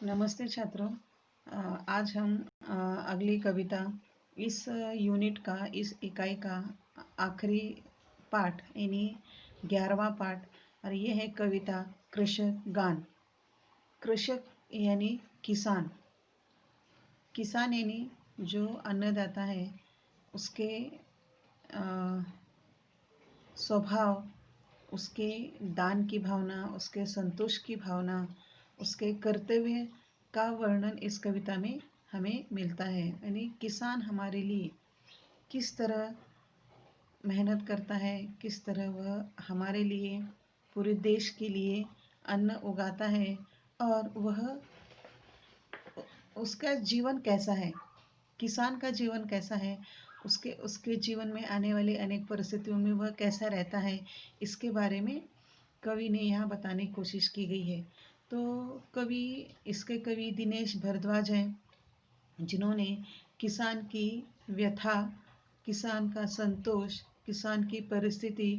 नमस्ते छात्रों। आज हम अगली कविता इस यूनिट का इस इकाई का आखिरी पाठ यानी 11वां पाठ और ये है कविता कृषक गान। कृषक यानी किसान। किसान यानी जो अन्नदाता है उसके स्वभाव, उसके दान की भावना, उसके संतोष की भावना, उसके कर्तव्य का वर्णन इस कविता में हमें मिलता है। यानी किसान हमारे लिए किस तरह मेहनत करता है, किस तरह वह हमारे लिए, पूरे देश के लिए अन्न उगाता है और वह उसका जीवन कैसा है, किसान का जीवन कैसा है, उसके उसके जीवन में आने वाली अनेक परिस्थितियों में वह कैसा रहता है, इसके बारे में कवि ने यहाँ बताने की कोशिश की गई है। तो इसके कवि दिनेश भारद्वाज हैं, जिन्होंने किसान की व्यथा, किसान का संतोष, किसान की परिस्थिति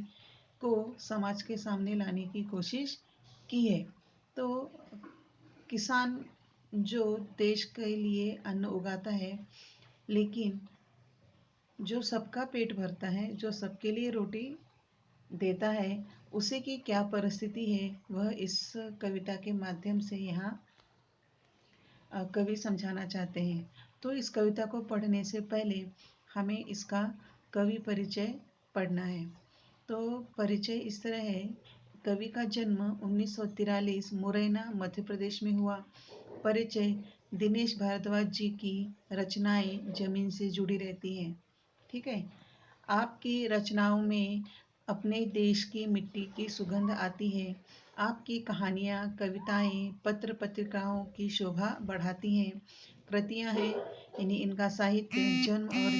को समाज के सामने लाने की कोशिश की है। तो किसान जो देश के लिए अन्न उगाता है, लेकिन जो सबका पेट भरता है, जो सबके लिए रोटी देता है, उसे की क्या परिस्थिति है वह इस कविता के माध्यम से यहाँ कवि समझाना चाहते हैं। तो इस कविता को पढ़ने से पहले हमें इसका कवि परिचय पढ़ना है। तो परिचय इस तरह है। कवि का जन्म 1943 मुरैना मध्य प्रदेश में हुआ। परिचय: दिनेश भारद्वाज जी की रचनाएं जमीन से जुड़ी रहती हैं। ठीक है। आपकी रचनाओं में अपने देश की मिट्टी की सुगंध आती है। आपकी कहानियाँ, कविताएं, पत्र पत्रिकाओं की शोभा बढ़ाती हैं। कृतियाँ हैं यानी इनका साहित्य जन्म और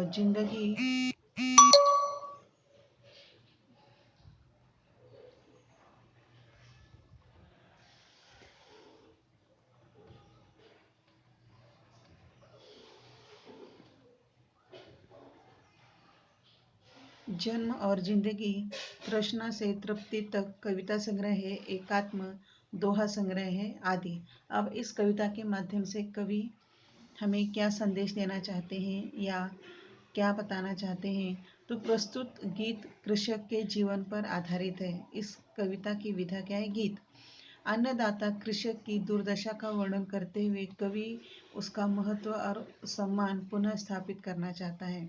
जिंदगी जन्म और जिंदगी, तृष्णा से तृप्ति तक कविता संग्रह है, एकात्म, दोहा संग्रह है आदि। अब इस कविता के माध्यम से कवि हमें क्या संदेश देना चाहते हैं या क्या बताना चाहते हैं। तो प्रस्तुत गीत कृषक के जीवन पर आधारित है। इस कविता की विधा क्या है? गीत। अन्नदाता कृषक की दुर्दशा का वर्णन करते हुए कवि उसका महत्व और सम्मान पुनः स्थापित करना चाहता है।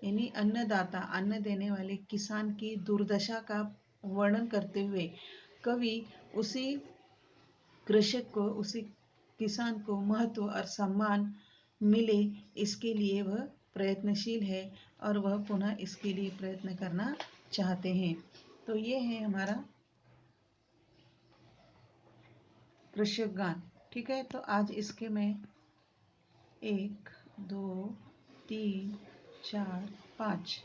यानी अन्नदाता, अन्न देने वाले किसान की दुर्दशा का वर्णन करते हुए कवि उसी कृषक को, उसी किसान को महत्व और सम्मान मिले, इसके लिए वह प्रयत्नशील है और वह पुनः इसके लिए प्रयत्न करना चाहते हैं। तो ये है हमारा कृषक गान। ठीक है। तो आज इसके मैं 1 2 3 4 5,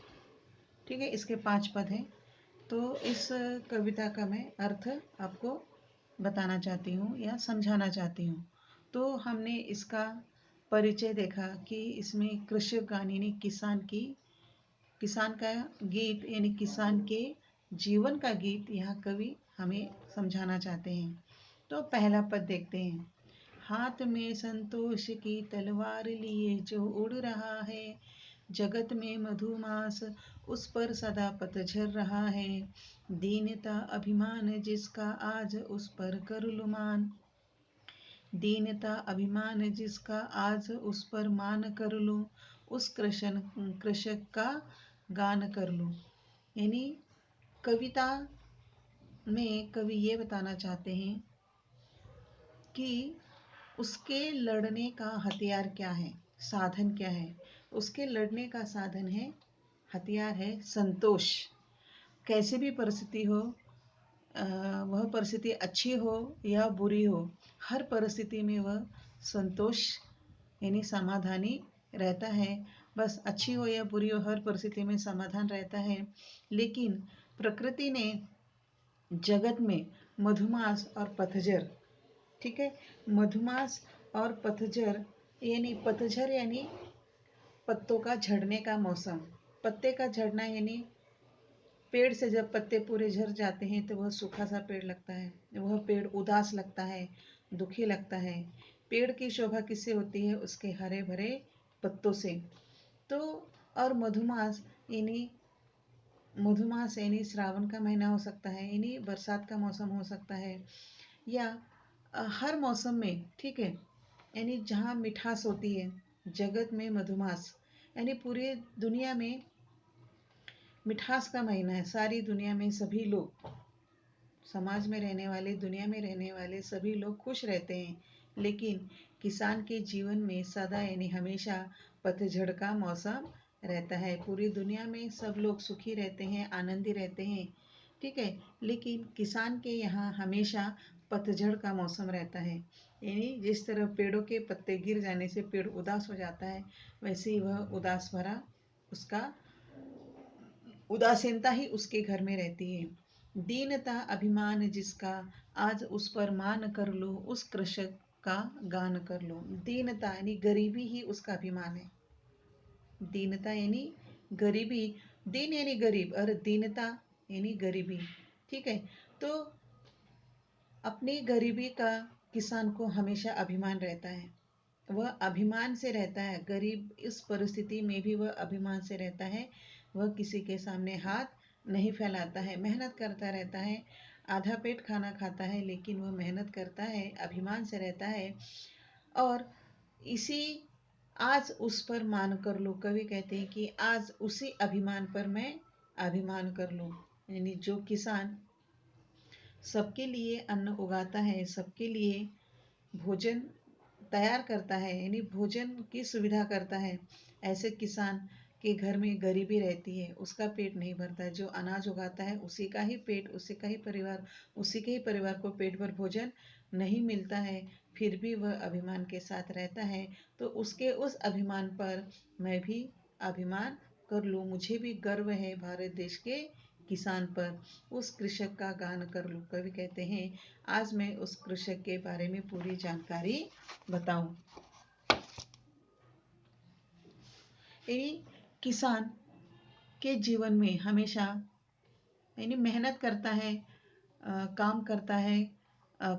ठीक है, इसके 5 पद हैं। तो इस कविता का मैं अर्थ आपको बताना चाहती हूँ या समझाना चाहती हूँ। तो हमने इसका परिचय देखा कि इसमें कृषक गान यानी किसान का गीत यानी किसान के जीवन का गीत यहाँ कवि हमें समझाना चाहते हैं। तो पहला पद देखते हैं। हाथ में संतोष की तलवार लिए जो उड़ रहा है, जगत में मधुमास उस पर सदा पतझर रहा है। दीनता अभिमान जिसका आज उस पर कर लुमान, दीनता अभिमान जिसका आज उस पर मान कर लूं, उस कृषक का गान कर लूं। यानी कविता में कवि ये बताना चाहते हैं कि उसके लड़ने का हथियार क्या है, साधन क्या है। उसके लड़ने का साधन है, हथियार है संतोष। कैसी भी परिस्थिति हो, वह परिस्थिति अच्छी हो या बुरी हो, हर परिस्थिति में वह संतोष यानी समाधानी रहता है। बस अच्छी हो या बुरी हो, हर परिस्थिति में समाधान रहता है। लेकिन प्रकृति ने जगत में मधुमास और पतझर, ठीक है, मधुमास और पतझर यानी पत्तों का झड़ने का मौसम। पत्ते का झड़ना यानी पेड़ से जब पत्ते पूरे झड़ जाते हैं तो वह सूखा सा पेड़ लगता है, वह पेड़ उदास लगता है, दुखी लगता है। पेड़ की शोभा किससे होती है? उसके हरे भरे पत्तों से। तो और मधुमास यानी श्रावण का महीना हो सकता है, यानी बरसात का मौसम हो सकता है, या हर मौसम में, ठीक है, यानी जहाँ मिठास होती है, जगत में मधुमास, यानी पूरी दुनिया में मिठास का महीना है। सारी दुनिया में सभी लोग, समाज में रहने वाले, दुनिया में रहने वाले सभी लोग खुश रहते हैं, लेकिन किसान के जीवन में सदा यानी हमेशा पतझड़ का मौसम रहता है। पूरी दुनिया में सब लोग सुखी रहते हैं, आनंदी रहते हैं, ठीक है, लेकिन किसान के यहाँ हमेशा पतझड़ का मौसम रहता है। यानी जिस तरह पेड़ों के पत्ते गिर जाने से पेड़ उदास हो जाता है, वैसे ही वह उदास भरा, उसका उदासीनता ही उसके घर में रहती है। दीनता अभिमान जिसका, आज उस पर मान कर लो, उस कृषक का गान कर लो। दीनता यानी गरीबी ही उसका अभिमान है। दीनता यानी गरीबी, दीन यानी गरीब और दीनता यानी गरीबी, ठीक है। तो अपनी गरीबी का किसान को हमेशा अभिमान रहता है, वह अभिमान से रहता है, गरीब इस परिस्थिति में भी वह अभिमान से रहता है। वह किसी के सामने हाथ नहीं फैलाता है, मेहनत करता रहता है, आधा पेट खाना खाता है, लेकिन वह मेहनत करता है, अभिमान से रहता है। और इसी आज उस पर मान कर लो, कवि कहते हैं कि आज उसी अभिमान पर मैं अभिमान कर लूं। यानी जो किसान सबके लिए अन्न उगाता है, सबके लिए भोजन तैयार करता है, यानी भोजन की सुविधा करता है, ऐसे किसान के घर में गरीबी रहती है, उसका पेट नहीं भरता है। जो अनाज उगाता है उसी का ही पेट, उसी का ही परिवार, उसी के ही परिवार को पेट भर भोजन नहीं मिलता है, फिर भी वह अभिमान के साथ रहता है। तो उसके उस अभिमान पर मैं भी अभिमान कर लूँ, मुझे भी गर्व है भारत देश के किसान पर, उस कृषक का गान कर लूँ। कवि कहते हैं आज मैं उस कृषक के बारे में पूरी जानकारी बताऊं। यानी किसान के जीवन में हमेशा यानी मेहनत करता है, काम करता है,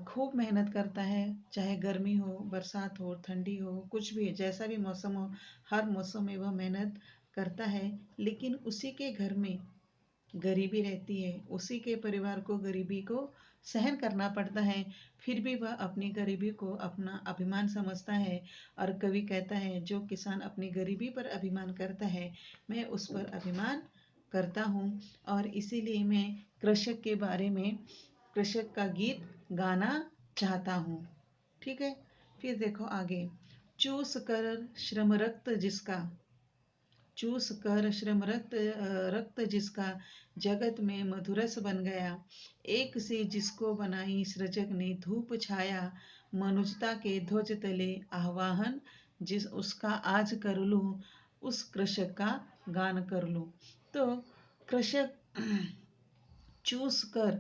खूब मेहनत करता है, चाहे गर्मी हो, बरसात हो, ठंडी हो, कुछ भी जैसा भी मौसम हो, हर मौसम में वह मेहनत करता है, लेकिन उसी के घर में गरीबी रहती है, उसी के परिवार को गरीबी को सहन करना पड़ता है, फिर भी वह अपनी गरीबी को अपना अभिमान समझता है। और कवि कहता है जो किसान अपनी गरीबी पर अभिमान करता है, मैं उस पर अभिमान करता हूँ, और इसीलिए मैं कृषक के बारे में, कृषक का गीत गाना चाहता हूँ, ठीक है। फिर देखो आगे, चूस कर श्रम रक्त जिसका, चूस कर श्रम रक्त जिसका, जगत में मधुरस बन गया, एक से जिसको बनाई सृजक ने धूप छाया, मनुजता के ध्वज तले आह्वान जिस उसका आज कर लूं, उस कृषक का गान कर लूं। तो कृषक चूस कर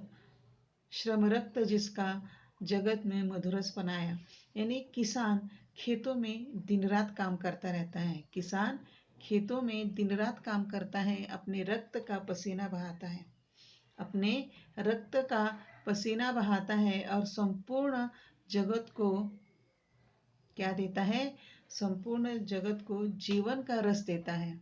श्रम रक्त जिसका, जगत में मधुरस बनाया, यानी किसान खेतों में दिन रात काम करता रहता है, किसान खेतों में दिन रात काम करता है, अपने रक्त का पसीना बहाता है, अपने रक्त का पसीना बहाता है, और संपूर्ण जगत को क्या देता है? संपूर्ण जगत को जीवन का रस देता है।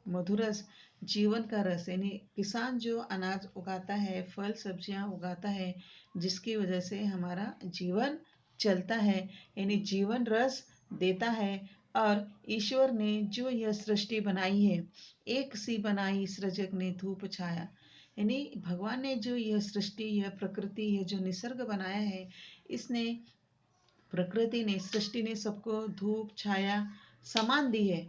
मधुरस जीवन का रस, यानी किसान जो अनाज उगाता है, फल सब्जियां उगाता है, जिसकी वजह से हमारा जीवन चलता है, यानी जीवन रस देता है। और ईश्वर ने जो यह सृष्टि बनाई है, एक सी बनाई सृजक ने धूप छाया, यानी भगवान ने जो यह सृष्टि, यह प्रकृति, यह जो निसर्ग बनाया है, इसने, प्रकृति ने, सृष्टि ने सबको धूप छाया समान दी है,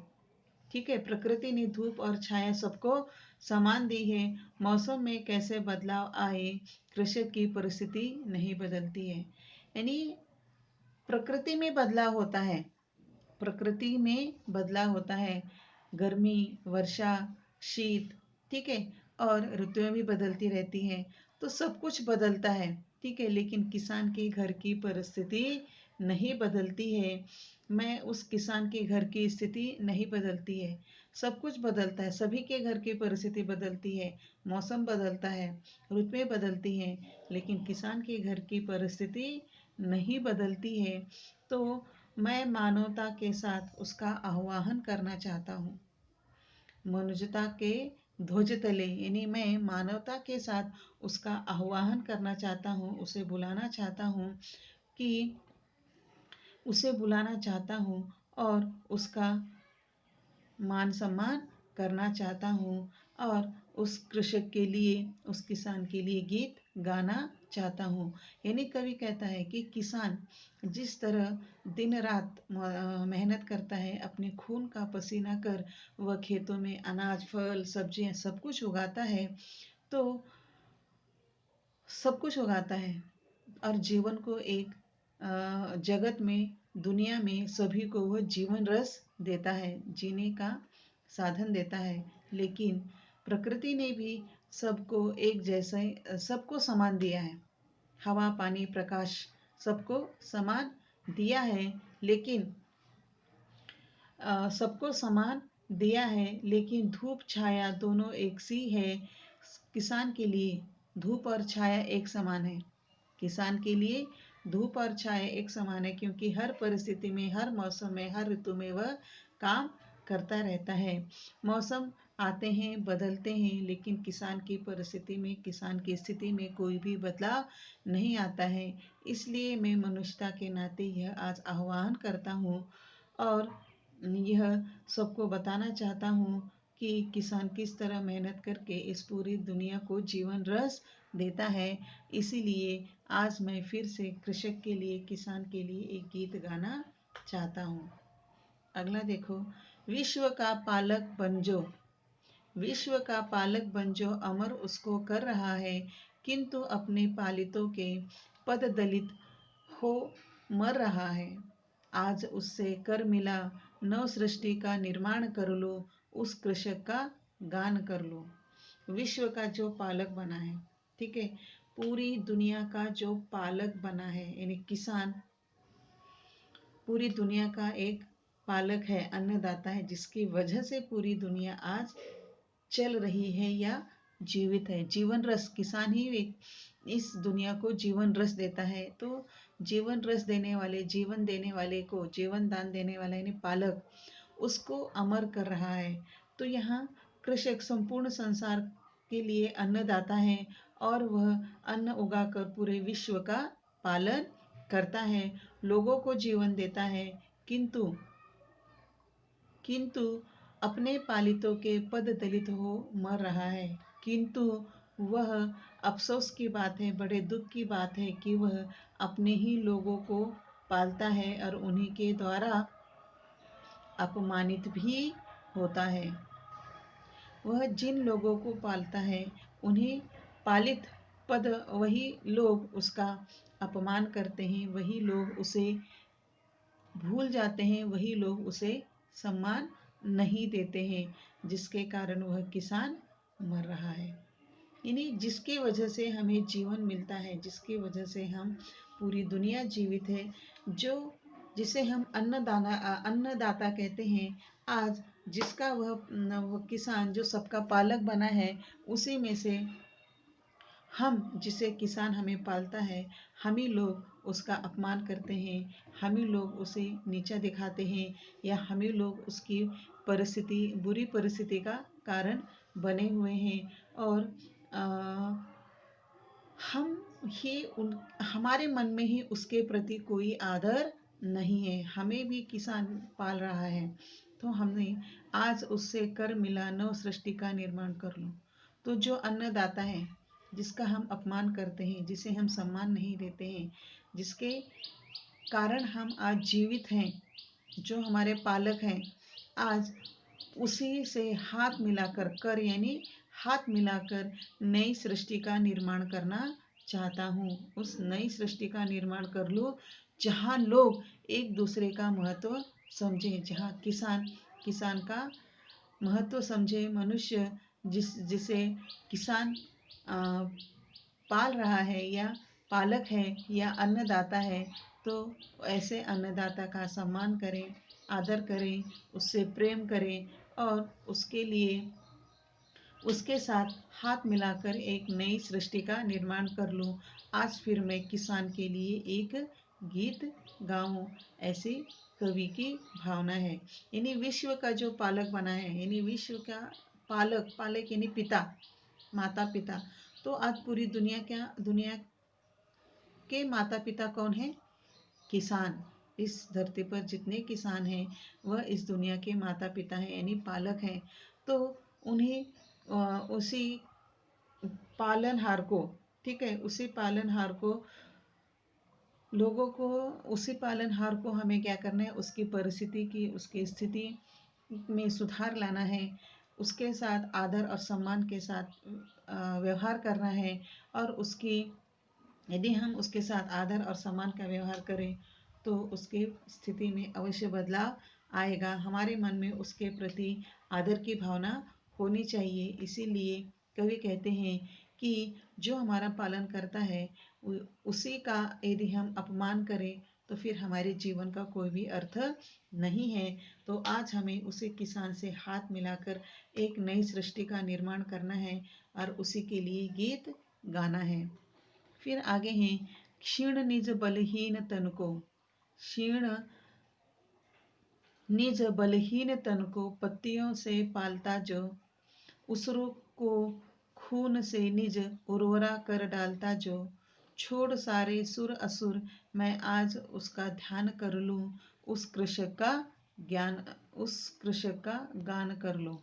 ठीक है। प्रकृति ने धूप और छाया सबको समान दी है। मौसम में कैसे बदलाव आए, कृषक की परिस्थिति नहीं बदलती है, यानी प्रकृति में बदलाव होता है, प्रकृति में बदलाव होता है, गर्मी, वर्षा, शीत, ठीक है, और ऋतुएं भी बदलती रहती हैं, तो सब कुछ बदलता है, ठीक है, लेकिन किसान के घर की परिस्थिति नहीं बदलती है, मैं उस किसान के घर की स्थिति नहीं बदलती है। सब कुछ बदलता है, सभी के घर की परिस्थिति बदलती है, मौसम बदलता है, ऋतुएं बदलती हैं, लेकिन किसान के घर की परिस्थिति नहीं बदलती है। तो मैं मानवता के साथ उसका आह्वान करना चाहता हूँ। मनुष्यता के ध्वज तले, यानी मैं मानवता के साथ उसका आह्वान करना चाहता हूँ, उसे बुलाना चाहता हूँ और उसका मान सम्मान करना चाहता हूँ, और उस कृषक के लिए, उस किसान के लिए गीत गाना चाहता हूँ। यानी कवि कहता है कि किसान जिस तरह दिन रात मेहनत करता है, अपने खून का पसीना कर वह खेतों में अनाज, फल, सब्जियां सब कुछ उगाता है, तो सब कुछ उगाता है और जीवन को एक जगत में, दुनिया में सभी को वह जीवन रस देता है, जीने का साधन देता है। लेकिन प्रकृति ने भी सबको एक जैसे, सबको समान दिया है। हवा, पानी, प्रकाश सबको समान दिया है, लेकिन सबको समान दिया है, लेकिन धूप छाया दोनों एक सी है। किसान के लिए धूप और छाया एक समान है। किसान के लिए धूप और छाया एक समान है, क्योंकि हर परिस्थिति में, हर मौसम में, हर ऋतु में वह काम करता रहता है। मौसम आते हैं, बदलते हैं, लेकिन किसान की परिस्थिति में, किसान की स्थिति में कोई भी बदलाव नहीं आता है। इसलिए मैं मनुष्यता के नाते यह आज आह्वान करता हूँ और यह सबको बताना चाहता हूँ कि किसान किस तरह मेहनत करके इस पूरी दुनिया को जीवन रस देता है। इसीलिए आज मैं फिर से कृषक के लिए, किसान के लिए एक गीत गाना चाहता हूँ। अगला देखो, विश्व का पालक बन जो, विश्व का पालक बन जो, अमर उसको कर रहा है, किंतु अपने पालितों के पद दलित हो मर रहा है। आज उससे कर मिला, नव सृष्टि का निर्माण कर लो, उस कृषक का गान कर लो। विश्व का जो पालक बना है, ठीक है, पूरी दुनिया का जो पालक बना है, यानी किसान पूरी दुनिया का एक पालक है, अन्नदाता है, जिसकी वजह से पूरी दुनिया आज चल रही है या जीवित है। जीवन रस, किसान ही एक इस दुनिया को जीवन रस देता है। तो जीवन रस देने वाले, जीवन देने वाले को, जीवन दान देने वाला यानी पालक, उसको अमर कर रहा है। तो यहाँ कृषक संपूर्ण संसार के लिए अन्नदाता है और वह अन्न उगाकर पूरे विश्व का पालन करता है, लोगों को जीवन देता है, किंतु किंतु अपने पालितों के पद दलित हो मर रहा है। किंतु वह अफसोस की बात है, बड़े दुख की बात है कि वह अपने ही लोगों को पालता है और उन्हीं के द्वारा अपमानित भी होता है। वह जिन लोगों को पालता है, उन्हें पालित पद, वही लोग उसका अपमान करते हैं, वही लोग उसे भूल जाते हैं, वही लोग उसे सम्मान नहीं देते हैं, जिसके कारण वह किसान मर रहा है। यानी जिसकी वजह से हमें जीवन मिलता है, जिसकी वजह से हम पूरी दुनिया जीवित है, जो जिसे हम अन्नदाता कहते हैं, आज जिसका वह किसान जो सबका पालक बना है, उसी में से हम, जिसे किसान हमें पालता है, हम ही लोग उसका अपमान करते हैं, हम ही लोग उसे नीचा दिखाते हैं, या हम ही लोग उसकी परिस्थिति, बुरी परिस्थिति का कारण बने हुए हैं। और हम ही हमारे मन में ही उसके प्रति कोई आदर नहीं है। हमें भी किसान पाल रहा है, तो हमने आज उससे कर मिला, नव सृष्टि का निर्माण कर लो। तो जो अन्नदाता है, जिसका हम अपमान करते हैं, जिसे हम सम्मान नहीं देते हैं, जिसके कारण हम आज जीवित हैं, जो हमारे पालक हैं, आज उसी से हाथ मिलाकर, कर यानी हाथ मिलाकर नई सृष्टि का निर्माण करना चाहता हूँ। उस नई सृष्टि का निर्माण कर लूँ जहाँ लोग एक दूसरे का महत्व समझें, जहाँ किसान का महत्व समझे, मनुष्य जिसे किसान पाल रहा है, या पालक है, या अन्नदाता है, तो ऐसे अन्नदाता का सम्मान करें, आदर करें, उससे प्रेम करें और उसके लिए उसके साथ हाथ मिलाकर एक नई सृष्टि का निर्माण कर लूं। आज फिर मैं किसान के लिए एक गीत गाऊं, ऐसी कवि की भावना है। यानी विश्व का जो पालक बना है, यानी विश्व का पालक, पालक यानी पिता, माता पिता। तो आज पूरी दुनिया के माता पिता कौन है? किसान। इस धरती पर जितने किसान हैं वह इस दुनिया के माता पिता हैं, यानी पालक हैं। तो उन्हें उसी पालनहार को, ठीक है, उसी पालनहार को, लोगों को, उसी पालनहार को हमें क्या करना है? उसकी परिस्थिति की, उसकी स्थिति में सुधार लाना है, उसके साथ आदर और सम्मान के साथ व्यवहार करना है। और उसकी, यदि हम उसके साथ आदर और सम्मान का व्यवहार करें तो उसकी स्थिति में अवश्य बदलाव आएगा। हमारे मन में उसके प्रति आदर की भावना होनी चाहिए। इसीलिए कवि कहते हैं कि जो हमारा पालन करता है उसी का यदि हम अपमान करें तो फिर हमारे जीवन का कोई भी अर्थ नहीं है। तो आज हमें उसी किसान से हाथ मिलाकर एक नई सृष्टि का निर्माण करना है और उसी के लिए गीत गाना है। फिर आगे हैं, क्षीण निज बलहीन तन को, क्षीण निज बलहीन तन को पत्तियों से पालता जो, उसरू को खून से निज उर्वरा कर डालता जो, छोड़ सारे सुर असुर मैं आज उसका ध्यान कर लूं, उस कृषक का ज्ञान, उस कृषक का गान कर लो।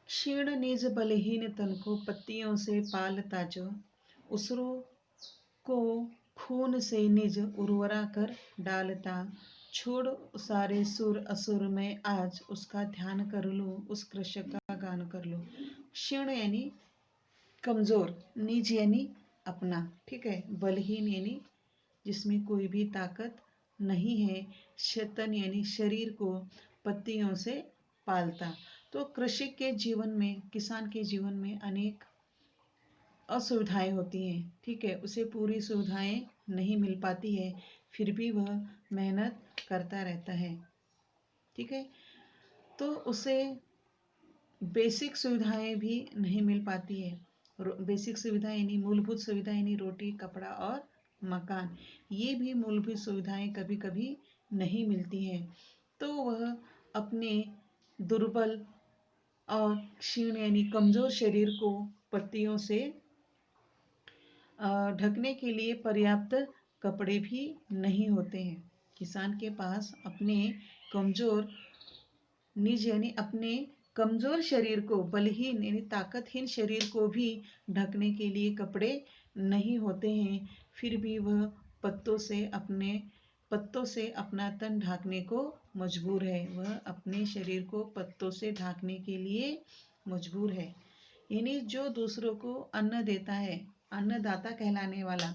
क्षीण निज बलहीन तन को पत्तियों से पालता जो, उसरू को खून से निज उर्वरा कर डालता, छोड़ सारे सुर असुर में आज उसका ध्यान कर लूं, उस कृषक का गान कर लूं। क्षीण यानी कमजोर, निज यानी अपना, ठीक है, बलहीन यानी जिसमें कोई भी ताकत नहीं है, शतन यानी शरीर को पत्तियों से पालता। तो कृषि के जीवन में, किसान के जीवन में अनेक असुविधाएं होती हैं, ठीक है, उसे पूरी सुविधाएं नहीं मिल पाती है, फिर भी वह मेहनत करता रहता है, ठीक है। तो उसे बेसिक सुविधाएं भी नहीं मिल पाती है। बेसिक सुविधाएं यानी मूलभूत सुविधाएं यानी रोटी, कपड़ा और मकान, ये भी मूलभूत सुविधाएं कभी कभी नहीं मिलती हैं। तो वह अपने दुर्बल और क्षीण यानी कमजोर शरीर को पत्तियों से ढकने के लिए पर्याप्त कपड़े भी नहीं होते हैं। किसान के पास अपने कमजोर निज यानी अपने कमजोर शरीर को, बलहीन यानी ताकतहीन शरीर को भी ढकने के लिए कपड़े नहीं होते हैं, फिर भी वह पत्तों से अपना तन ढांकने को मजबूर है। वह अपने शरीर को पत्तों से ढांकने के लिए मजबूर है। यानी जो दूसरों को अन्न देता है, अन्नदाता कहलाने वाला,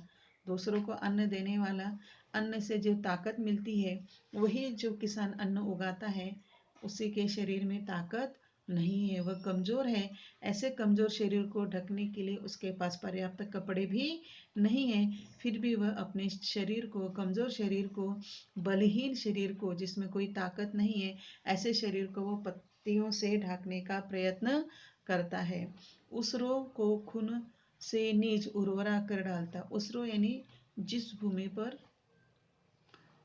दूसरों को अन्न देने वाला, अन्न से जो ताकत मिलती है, वही जो किसान अन्न उगाता है, उसी के शरीर में ताकत नहीं है, वह कमजोर है। ऐसे कमजोर शरीर को ढकने के लिए उसके पास पर्याप्त कपड़े भी नहीं है, फिर भी वह अपने शरीर को, कमजोर शरीर को, बलहीन शरीर को, जिसमें कोई ताकत नहीं है, ऐसे शरीर को वो पत्तियों से ढकने का प्रयत्न करता है। उसरो को खून से नीच उर्वरा कर डालता। उसरो यानी जिस भूमि पर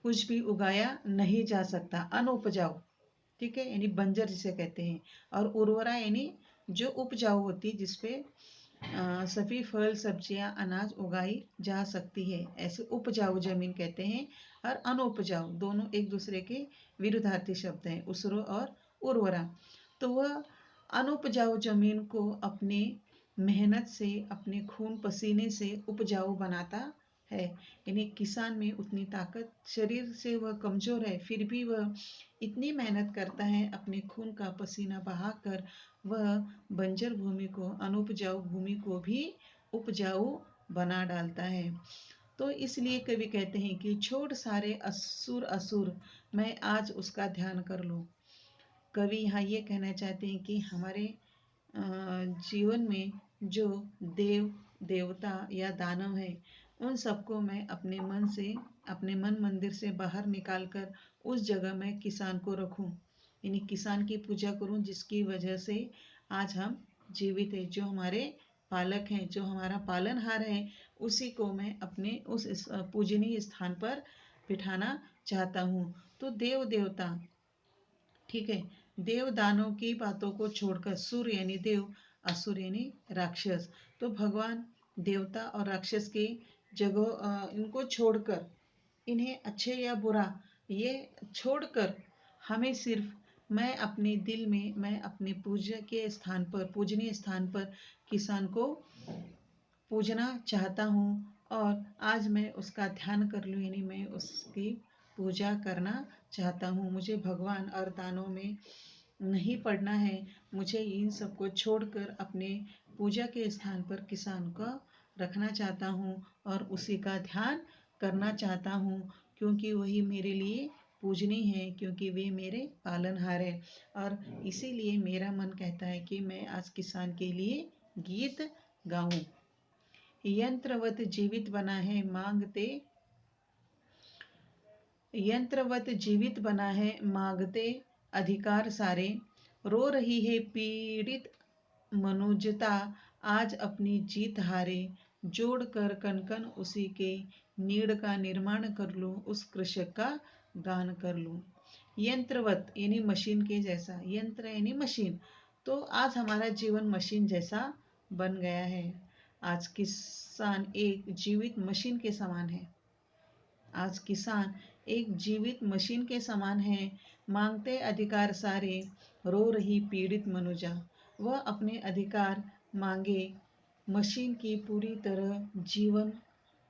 कुछ भी उगाया नहीं जा सकता, अनउपजाऊ, ठीक है, यानी बंजर जिसे कहते हैं। और उर्वरा यानी जो उपजाऊ होती है, जिसपे सभी फल, सब्जियां, अनाज उगाई जा सकती है, ऐसे उपजाऊ जमीन कहते हैं। और अनउपजाऊ, दोनों एक दूसरे के विरुद्धार्थी शब्द हैं, उसरो और उर्वरा। तो वह अनउपजाऊ जमीन को अपने मेहनत से, अपने खून पसीने से उपजाऊ बनाता है। यानी किसान में उतनी ताकत, शरीर से वह कमजोर है, फिर भी वह इतनी मेहनत करता है, अपने खून का पसीना बहाकर वह बंजर भूमि को, अनुपजाऊ भूमि को भी उपजाऊ बना डालता है। तो इसलिए कवि कहते हैं कि छोड़ सारे असुर असुर मैं आज उसका ध्यान कर लूं। कवि यहाँ ये कहना चाहते हैं कि हमारे जीवन में जो देव, देवता या दानव है, उन सबको मैं अपने मन से, अपने मन मंदिर से बाहर निकालकर उस जगह में किसान को रखूं, यानी किसान की पूजा करूं, जिसकी वजह से आज हम जीवित हैं। जो हमारे पालक हैं, जो हमारा पालनहार है, उसी को मैं अपने उस पूजनीय स्थान पर बिठाना चाहता हूँ। तो देव देवता, ठीक है, देव दानों की बातों को छोड़कर, सूर्य यानी देव, असुर यानी राक्षस, तो भगवान देवता और राक्षस की जगह इनको छोड़कर, इन्हें अच्छे या बुरा ये छोड़कर, हमें सिर्फ, मैं अपने दिल में, मैं अपने पूजा के स्थान पर, पूजनीय स्थान पर किसान को पूजना चाहता हूँ। और आज मैं उसका ध्यान कर लूँ, यानी मैं उसकी पूजा करना चाहता हूँ। मुझे भगवान और दानों में नहीं पड़ना है। मुझे इन सबको छोड़कर अपने पूजा के स्थान पर किसान का रखना चाहता हूँ और उसी का ध्यान करना चाहता हूँ, क्योंकि वही मेरे लिए पूजनीय है, क्योंकि वे मेरे पालनहार है। और इसीलिए मेरा मन कहता है कि मैं आज किसान के लिए गीत गाऊं। यंत्रवत जीवित बना है मांगते, यंत्रवत जीवित बना है मांगते अधिकार सारे, रो रही है पीड़ित मनुजता, आज अपनी जीत हारे, जोड़ कर कनकन उसी के, नीड़ का निर्माण कर लूं, उस कृषक का गान कर लूं। यंत्रवत यानी मशीन के जैसा, यंत्र यानी मशीन, तो आज हमारा जीवन मशीन जैसा बन गया है। आज किसान एक जीवित मशीन के समान है। आज किसान एक जीवित मशीन के समान है। मांगते अधिकार सारे, रो रही पीड़ित मनुजा, वह अपने अधिकार मांगे। मशीन की पूरी तरह जीवन,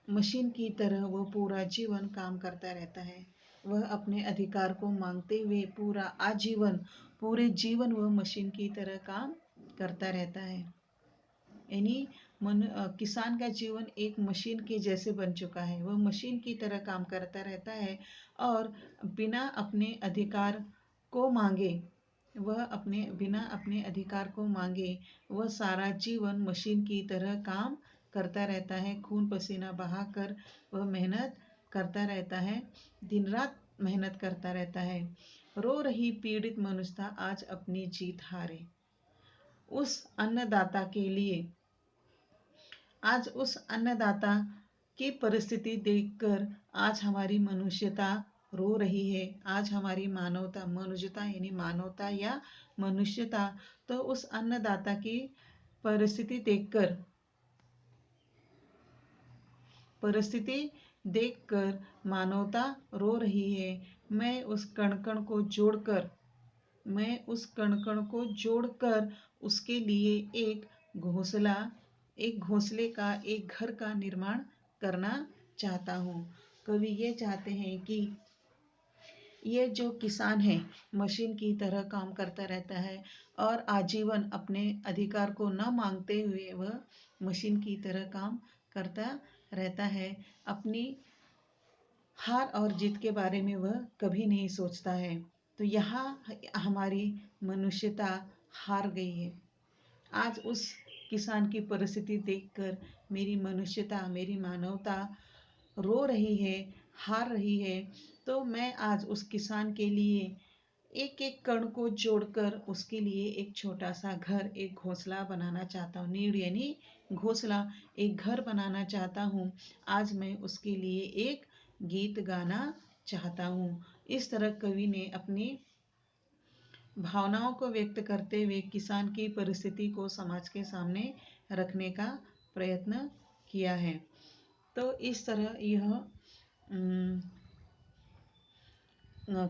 मशीन की तरह वह पूरा जीवन काम करता रहता है। वह अपने अधिकार को मांगते हुए पूरा आजीवन, पूरे जीवन वह मशीन की तरह काम करता रहता है। यानी किसान का जीवन एक मशीन के जैसे बन चुका है। वह मशीन की तरह काम करता रहता है और बिना अपने अधिकार को मांगे, वह अपने बिना अपने अधिकार को मांगे, वह सारा जीवन मशीन की तरह काम करता रहता है। खून पसीना बहाकर वह मेहनत करता रहता है, दिन रात मेहनत करता रहता है। रो रही पीड़ित मनुष्यता आज अपनी जीत हारे। उस अन्नदाता के लिए, आज उस अन्नदाता की परिस्थिति देखकर आज हमारी मनुष्यता रो रही है। आज हमारी मानवता, मनुष्यता यानी मानवता या मनुष्यता, तो उस अन्नदाता की परिस्थिति देखकर, परिस्थिति देखकर मानवता रो रही है। मैं उस कण कण को जोड़कर, मैं उस कण कण को जोड़कर उसके लिए एक घोंसला, एक घोंसले का, एक घर का निर्माण करना चाहता हूँ। कवि ये चाहते हैं कि ये जो किसान है मशीन की तरह काम करता रहता है और आजीवन अपने अधिकार को न मांगते हुए वह मशीन की तरह काम करता रहता है। अपनी हार और जीत के बारे में वह कभी नहीं सोचता है। तो यहाँ हमारी मनुष्यता हार गई है। आज उस किसान की परिस्थिति देखकर मेरी मनुष्यता, मेरी मानवता रो रही है, हार रही है। तो मैं आज उस किसान के लिए एक एक कण को जोड़कर उसके लिए एक छोटा सा घर, एक घोंसला बनाना चाहता हूँ। नीड़ यानी घोंसला, एक घर बनाना चाहता हूँ। आज मैं उसके लिए एक गीत गाना चाहता हूँ। इस तरह कवि ने अपनी भावनाओं को व्यक्त करते हुए किसान की परिस्थिति को समाज के सामने रखने का प्रयत्न किया है। तो इस तरह यह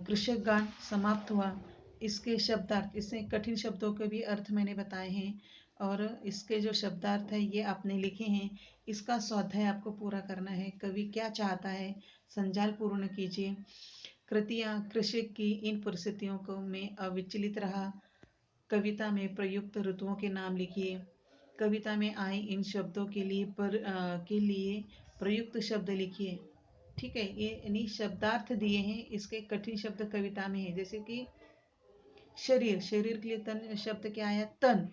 कृषक गान समाप्त हुआ। इसके शब्दार्थ, इससे कठिन शब्दों के भी अर्थ मैंने बताए हैं और इसके जो शब्दार्थ है ये आपने लिखे हैं। इसका स्वाध्याय आपको पूरा करना है। कवि क्या चाहता है, संजाल पूर्ण कीजिए। कृतियाँ कृषक की इन परिस्थितियों को में अविचलित रहा। कविता में प्रयुक्त ऋतुओं के नाम लिखिए। कविता में आए इन शब्दों के लिए प्रयुक्त शब्द लिखिए। ठीक है, ये यानी शब्दार्थ दिए हैं। इसके कठिन शब्द कविता में है, जैसे कि शरीर, शरीर के लिए तन शब्द क्या आया, तन।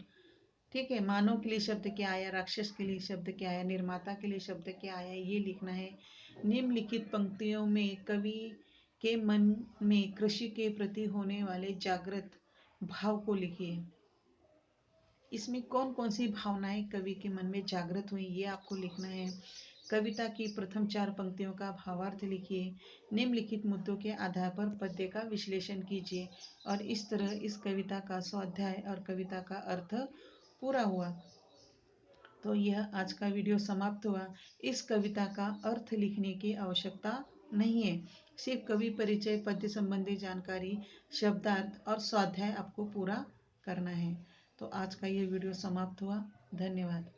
ठीक है, मानव के लिए शब्द क्या आया, राक्षस के लिए शब्द क्या आया, निर्माता के लिए शब्द क्या आया, ये लिखना है। निम्नलिखित पंक्तियों में कवि के मन में कृषि के प्रति होने वाले जागृत भाव को लिखिए। इसमें कौन कौन सी भावनाएं कवि के मन में जागृत हुई, ये आपको लिखना है। कविता की प्रथम 4 पंक्तियों का भावार्थ लिखिए। निम्नलिखित मुद्दों के आधार पर पद्य का विश्लेषण कीजिए। और इस तरह इस कविता का स्वाध्याय और कविता का अर्थ पूरा हुआ। तो यह आज का वीडियो समाप्त हुआ। इस कविता का अर्थ लिखने की आवश्यकता नहीं है, सिर्फ कवि परिचय, पद्य संबंधी जानकारी, शब्दार्थ और स्वाध्याय आपको पूरा करना है। तो आज का ये वीडियो समाप्त हुआ। धन्यवाद।